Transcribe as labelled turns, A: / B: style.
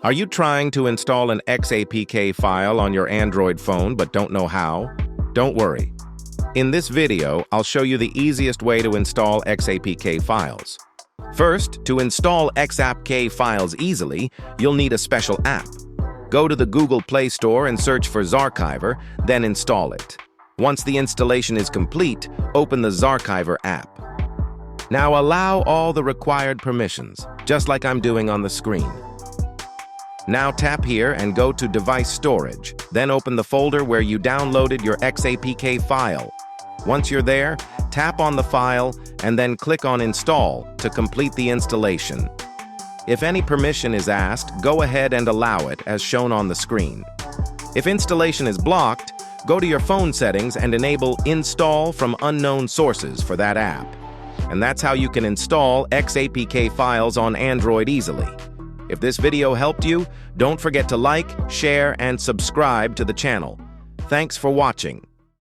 A: Are you trying to install an XAPK file on your Android phone but don't know how? Don't worry. In this video, I'll show you the easiest way to install XAPK files. First, to install XAPK files easily, you'll need a special app. Go to the Google Play Store and search for ZArchiver, then install it. Once the installation is complete, open the ZArchiver app. Now allow all the required permissions, just like I'm doing on the screen. Now tap here and go to Device Storage, then open the folder where you downloaded your XAPK file. Once you're there, tap on the file and then click on Install to complete the installation. If any permission is asked, go ahead and allow it as shown on the screen. If installation is blocked, go to your phone settings and enable Install from Unknown Sources for that app. And that's how you can install XAPK files on Android easily. If this video helped you, don't forget to like, share, and subscribe to the channel. Thanks for watching.